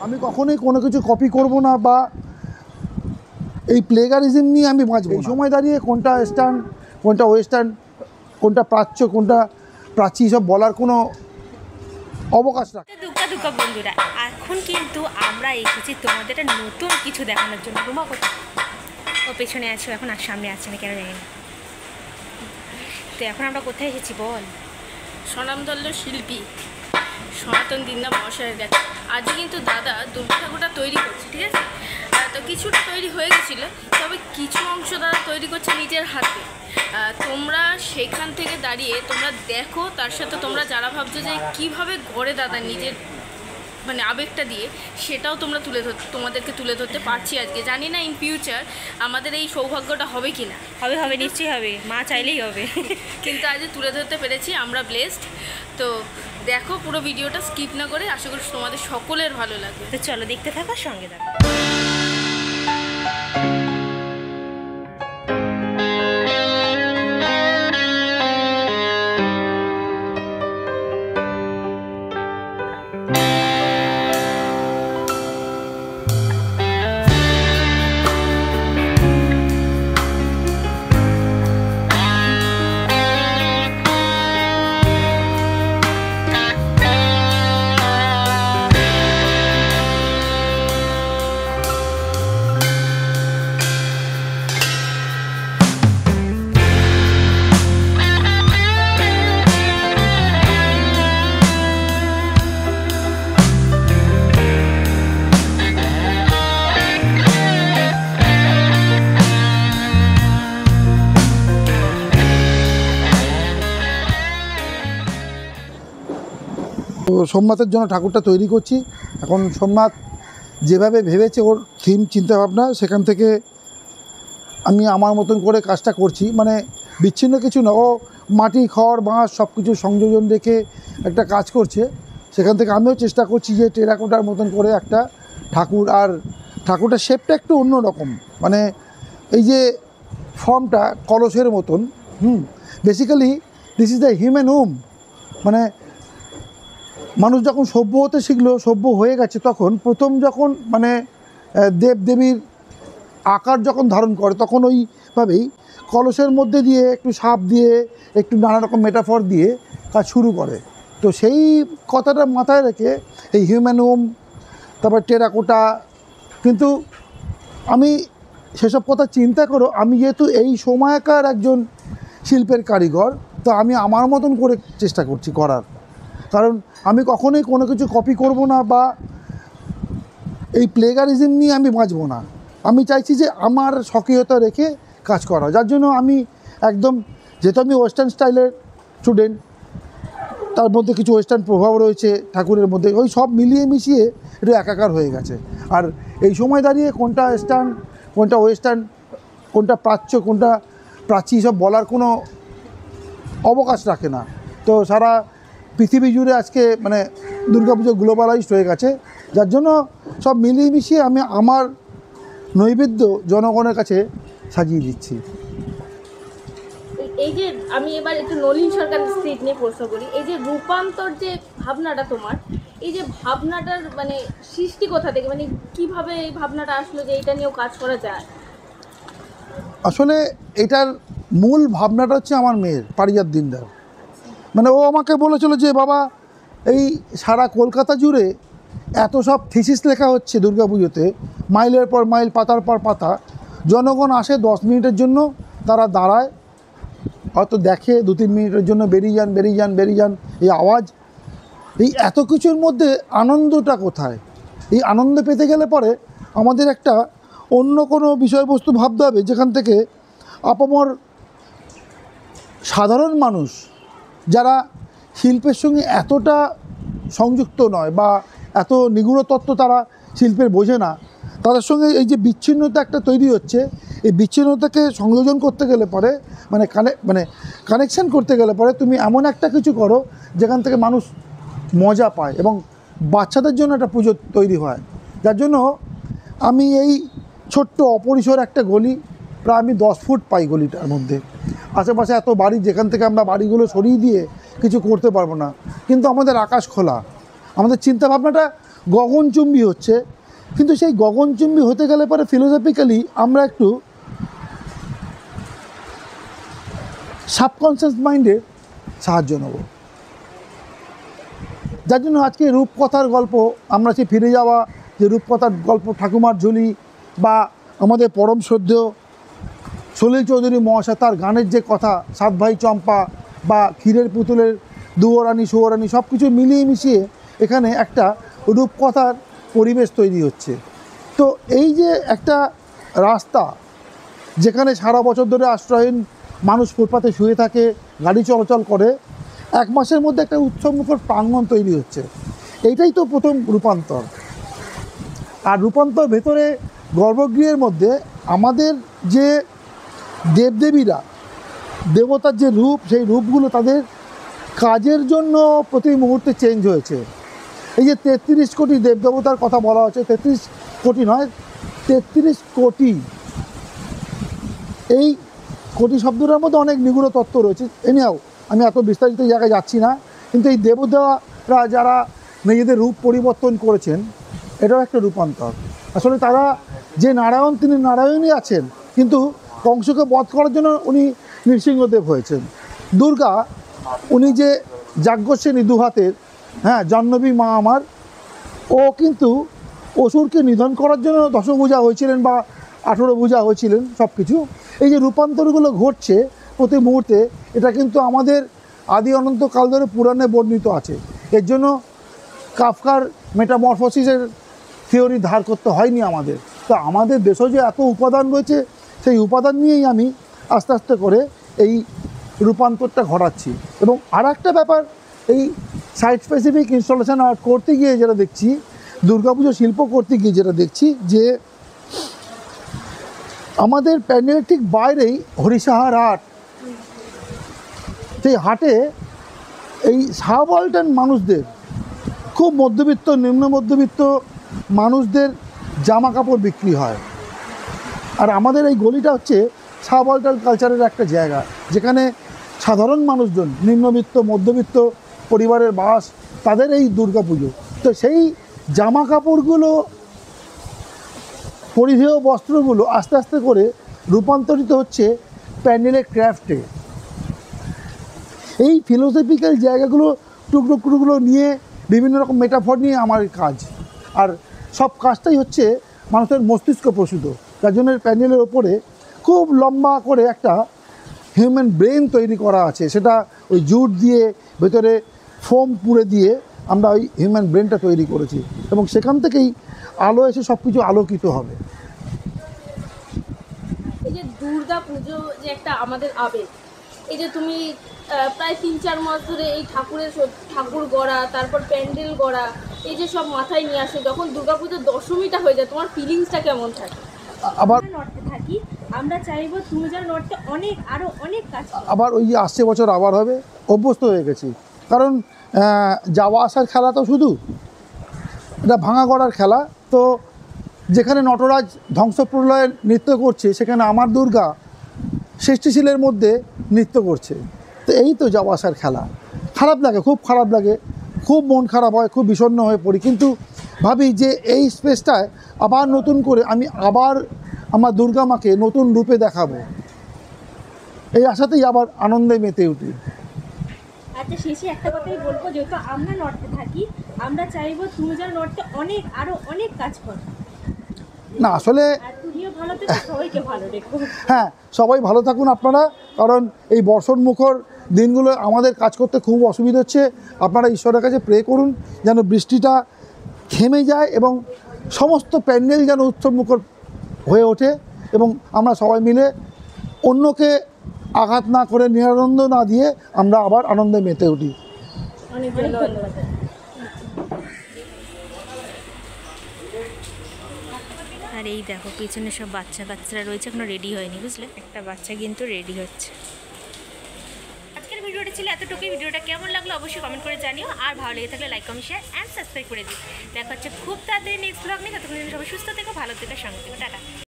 আমি কখনোই কোনো কিছু কপি করব না বা এই প্লেগারিজম নিয়ে আমি বাঁচব। এই সময় দাঁড়িয়ে কোনটা ইস্টার্ন, কোনটা ওয়েস্টার্ন, কোনটা প্রাচ্য, কোনটা প্রাচী, সব বলার কোনো অবকাশ রাখে। দুঃখা বন্ধুরা, এখন কিন্তু আমরা এসেছি তোমাদের একটা নতুন কিছু দেখানোর জন্য। রুমা কোথায়? ও পেছনে আছো, এখন আর সামনে আসছে না কেন জানি না। তো এখন আমরা কোথায় এসেছি বল? স্বনামধন্য শিল্পী সনাতন দিন্দা মহাশয়ের কাছে। আজকে কিন্তু দাদা দুর্গা ঠাকুরটা তৈরি করছে, ঠিক আছে? তো কিছুটা তৈরি হয়ে গেছিলো, তবে কিছু অংশ দাদা তৈরি করছে নিজের হাতে। তোমরা সেখান থেকে দাঁড়িয়ে তোমরা দেখো, তার সাথে তোমরা যারা ভাবছো যে কীভাবে গড়ে দাদা নিজের মানে আবেগটা দিয়ে, সেটাও তোমরা তোমাদেরকে তুলে ধরতে পারছি আজকে। জানি না ইন ফিউচার আমাদের এই সৌভাগ্যটা হবে কি না। হবে নিশ্চয়ই হবে, মা চাইলেই হবে। কিন্তু আজ তুলে ধরতে পেরেছি, আমরা ব্লেসড। তো দেখো পুরো ভিডিওটা স্কিপ না করে, আশা করি তোমাদের সকলের ভালো লাগবে। তো চলো দেখতে থাকো, সঙ্গে থাকো। তো সোমনাথের জন্য ঠাকুরটা তৈরি করছি। এখন সোমনাথ যেভাবে ভেবেছে ওর থিম চিন্তাভাবনা, সেখান থেকে আমি আমার মতন করে কাজটা করছি। মানে বিচ্ছিন্ন কিছু না, ও মাটি, খড়, বাঁশ সব কিছু সংযোজন রেখে একটা কাজ করছে। সেখান থেকে আমিও চেষ্টা করছি যে টেরাকোটার মতন করে একটা ঠাকুর, আর ঠাকুরটার শেপটা একটু অন্যরকম। মানে এই যে ফর্মটা কলসের মতন, basically this is the human home. মানে মানুষ যখন সভ্য হতে শিখলো, সভ্য হয়ে গেছে, তখন প্রথম যখন মানে দেবদেবীর আকার যখন ধারণ করে, তখন ওইভাবেই কলসের মধ্যে দিয়ে একটু সাপ দিয়ে একটু নানা রকম মেটাফর দিয়ে কাজ শুরু করে। তো সেই কথাটা মাথায় রেখে এই হিউম্যান হোম, তারপর টেরাকোটা। কিন্তু আমি সেসব কথা চিন্তা করো, আমি যেহেতু এই সময়কার একজন শিল্পের কারিগর, তো আমি আমার মতন করে চেষ্টা করছি করার। কারণ আমি কখনোই কোনো কিছু কপি করব না বা এই প্লেগারিজম নিয়ে আমি বাঁচব না। আমি চাইছি যে আমার স্বকীয়তা রেখে কাজ করা, যার জন্য আমি একদম, যেহেতু আমি ওয়েস্টার্ন স্টাইলের স্টুডেন্ট, তার মধ্যে কিছু ওয়েস্টার্ন প্রভাব রয়েছে ঠাকুরের মধ্যে, ওই সব মিলিয়ে মিশিয়ে একটু একাকার হয়ে গেছে। আর এই সময় দাঁড়িয়ে কোনটা ইস্টার্ন, কোনটা ওয়েস্টার্ন, কোনটা প্রাচ্য, কোনটা প্রাচী, সব বলার কোনো অবকাশ রাখে না। তো সারা পৃথিবী জুড়ে আজকে মানে দুর্গাপুজো গ্লোবালাইজড হয়ে গেছে, যার জন্য সব মিলিয়ে মিশিয়ে আমি আমার নৈবেদ্য জনগণের কাছে সাজিয়ে দিচ্ছি। এই যে আমি এবার একটু নলিন সরকার স্ট্রিট নিয়ে প্রশ্ন করি, এই যে রূপান্তর যে ভাবনাটা তোমার, এই যে ভাবনাটার মানে সৃষ্টি কোথা থেকে, মানে কিভাবে এই ভাবনাটা আসলো যে এটা নিয়েও কাজ করা যায়? আসলে এটার মূল ভাবনাটা হচ্ছে আমার মেয়ের, পারিজাত দিনদার। মানে ও আমাকে বলেছিল যে বাবা, এই সারা কলকাতা জুড়ে এত সব থিসিস লেখা হচ্ছে দুর্গাপুজোতে, মাইলের পর মাইল, পাতার পর পাতা, জনগণ আসে 10 মিনিটের জন্য, তারা দাঁড়ায়, হয়তো দেখে 2-3 মিনিটের জন্য, বেরিয়ে যান, এই আওয়াজ, এই এত কিছুর মধ্যে আনন্দটা কোথায়? এই আনন্দ পেতে গেলে পরে আমাদের একটা অন্য কোনো বিষয়বস্তু ভাবতে হবে, যেখান থেকে আপামর সাধারণ মানুষ যারা শিল্পের সঙ্গে এতটা সংযুক্ত নয় বা এত নিগূঢ় তত্ত্ব তারা শিল্পের বোঝে না, তাদের সঙ্গে এই যে বিচ্ছিন্নতা একটা তৈরি হচ্ছে, এই বিচ্ছিন্নতাকে সংযোজন করতে গেলে পরে মানে কানেকশান করতে গেলে পরে তুমি এমন একটা কিছু করো যেখান থেকে মানুষ মজা পায় এবং বাচ্চাদের জন্য একটা পুজো তৈরি হয়। যার জন্য আমি এই ছোট্ট অপরিসর একটা গলি, প্রায় আমি 10 ফুট পাই গলিটার মধ্যে, আশেপাশে এত বাড়ি, যেখান থেকে আমরা বাড়িগুলো সরিয়ে দিয়ে কিছু করতে পারবো না, কিন্তু আমাদের আকাশ খোলা, আমাদের চিন্তাভাবনাটা গগনচুম্বী হচ্ছে, কিন্তু সেই গগনচুম্বী হতে গেলে পরে ফিলোসফিক্যালি আমরা একটু সাবকনসিয়াস মাইন্ডের সাহায্য নেব। যার জন্য আজকে রূপকথার গল্প, আমরা সেই ফিরে যাওয়া যে রূপকথার গল্প ঠাকুমার ঝুলি, বা আমাদের পরম শ্রদ্ধেয় সলিল চৌধুরী মহাশয় তার গানের যে কথা, সাত ভাই চম্পা বা ক্ষীরের পুতুলের দুয়োরানি সুয়োরানি, সব কিছু মিলিয়ে মিশিয়ে এখানে একটা রূপকথার পরিবেশ তৈরি হচ্ছে। তো এই যে একটা রাস্তা যেখানে সারা বছর ধরে আশ্রয়হীন মানুষ ফুটপাতে শুয়ে থাকে, গাড়ি চলাচল করে, 1 মাসের মধ্যে একটা উৎসবমুখর প্রাঙ্গণ তৈরি হচ্ছে। এইটাই তো প্রথম রূপান্তর। আর রূপান্তর ভেতরে গর্ভগৃহের মধ্যে আমাদের যে দেবদেবীরা, দেবতার যে রূপ, সেই রূপগুলো তাদের কাজের জন্য প্রতি মুহূর্তে চেঞ্জ হয়েছে। এই যে 33 কোটি দেবদেবতার কথা বলা হচ্ছে, 33 কোটি নয়, 33 কোটি। এই কোটি শব্দটার মধ্যে অনেক নিগূঢ় তত্ত্ব রয়েছে। এনিহাও আমি এত বিস্তারিত জায়গায় যাচ্ছি না, কিন্তু এই দেবতারা যারা নিজেদের রূপ পরিবর্তন করেছেন, এটাও একটা রূপান্তর। আসলে তারা যে নারায়ণ, তিনি নারায়ণই আছেন, কিন্তু কংসকে বধ করার জন্য উনি নৃসিংহদেব হয়েছেন। দুর্গা, উনি যে যাজ্ঞসেনী দুহাতের, জাহ্নবী মা আমার, ও কিন্তু অসুরকে নিধন করার জন্য দশভুজা হয়েছিলেন বা 18 ভুজা হয়েছিলেন। সব কিছু এই যে রূপান্তরগুলো ঘটছে প্রতি মুহূর্তে, এটা কিন্তু আমাদের আদি অনন্তকাল ধরে পুরাণে বর্ণিত আছে। এর জন্য কাফকার মেটামরফোসিসের থিওরি ধার করতে হয়নি আমাদের। তো আমাদের দেশেও যে এত উপাদান রয়েছে, সেই উপাদান নিয়েই আমি আস্তে আস্তে করে এই রূপান্তরটা ঘটাচ্ছি। এবং আর একটা ব্যাপার, এই সাইট স্পেসিফিক ইনস্টলেশন আর্ট করতে গিয়ে যেটা দেখছি, দুর্গাপুজো শিল্প করতে গিয়ে যেটা দেখছি, যে আমাদের প্যান্ডেলের ঠিক বাইরেই হরিসাহার হাট। সেই হাটে এই সাবঅল্টার্ন মানুষদের, খুব মধ্যবিত্ত নিম্ন মধ্যবিত্ত মানুষদের জামা কাপড় বিক্রি হয়। আর আমাদের এই গলিটা হচ্ছে সাবঅল্টার্ন কালচারের একটা জায়গা, যেখানে সাধারণ মানুষজন, নিম্নবিত্ত মধ্যবিত্ত পরিবারের বাস, তাদের এই দুর্গাপুজো। তো সেই জামা কাপড়গুলো, পরিধেয় বস্ত্রগুলো আস্তে আস্তে করে রূপান্তরিত হচ্ছে প্যান্ডেলের ক্রাফটে। এই ফিলোসফিক্যাল জায়গাগুলো, টুকরোগুলো নিয়ে, বিভিন্ন রকম মেটাফর নিয়ে আমার কাজ। আর সব কাজটাই হচ্ছে মানুষের মস্তিষ্ক প্রসূত। তার জন্য প্যান্ডেলের ওপরে খুব লম্বা করে একটা হিউম্যান ব্রেন তৈরি করা আছে। সেটা ওই জুট দিয়ে, ভেতরে ফোম পুড়ে দিয়ে আমরা ওই হিউম্যান ব্রেনটা তৈরি করেছি, এবং সেখান থেকেই আলো এসে সব কিছু আলোকিত হবে। এই যে দুর্গা পুজো যে একটা আমাদের আবেগ, এই যে তুমি প্রায় 3-4 মাস ধরে এই ঠাকুর গড়া, তারপর প্যান্ডেল গড়া, এই যে সব মাথায় নিয়ে আসে, যখন দুর্গাপুজোর দশমীটা হয়ে যায়, তোমার ফিলিংসটা কেমন থাকে? আবার নর্থে থাকি, আমরা চাইবো তুমি যেন নর্থে আরো অনেক কাজ করো। আবার ওই যে আসছে বছর আবার হবে, অভ্যস্ত হয়ে গেছি। কারণ যাওয়া আসার খেলা তো শুধু, এটা ভাঙা গড়ার খেলা। তো যেখানে নটরাজ ধ্বংসপ্রলয়ের নৃত্য করছে, সেখানে আমার দুর্গা সৃষ্টিশীলের মধ্যে নৃত্য করছে। তো এই তো যাওয়া আসার খেলা। খারাপ লাগে, খুব খারাপ লাগে, খুব মন খারাপ হয়, খুব বিষণ্ণ হয়ে পড়ি। কিন্তু ভাবি যে এই স্পেসটায় আবার নতুন করে আমি আবার আমার দুর্গা মাকে নতুন রূপে দেখাবো, এই আশাতেই আবার আনন্দে মেতে উঠি। আচ্ছা, শেষে একটা কথাই বলবো, যেহেতু আমরা নর্থে থাকি, আমরা চাইবো তুমি যেন নর্থে আরো অনেক কাজ করো। না আসলে আর তুমিও ভালো থেকো, সবাইকে ভালো রেখো। হ্যাঁ, সবাই ভালো থাকুন আপনারা। কারণ এই বর্ষণ মুখর দিনগুলো আমাদের কাজ করতে খুব অসুবিধা হচ্ছে। আপনারা ঈশ্বরের কাছে প্রে করুন যেন বৃষ্টিটা থেমে যায় এবং সমস্ত প্যান্ডেল যেন উৎসব মুখর হয়ে ওঠে, এবং আমরা সবাই মিলে অন্যকে আঘাত না করে, নিরানন্দ না দিয়ে আমরা আবার আনন্দে মেতে উঠি। অনেক ধন্যবাদ। আর এই দেখো পিছনে সব বাচ্চা কাচ্চারা রয়েছে, এখনো রেডি হয়নি, বুঝলে? একটা বাচ্চা কিন্তু রেডি হচ্ছে। আজকের ভিডিওটা ছিল এতটুকুই। ভিডিওটা কেমন লাগলো অবশ্যই কমেন্ট করে জানিও, আর ভালো লেগে থাকলে like, comment, share and subscribe করে দিও। দেখা হচ্ছে খুব তাড়াতাড়ি নেক্সট ব্লগ নিয়ে। ততক্ষণ সবাই সুস্থ থেকো, ভালো থেকো, সঙ্গে থেকো। টাটা।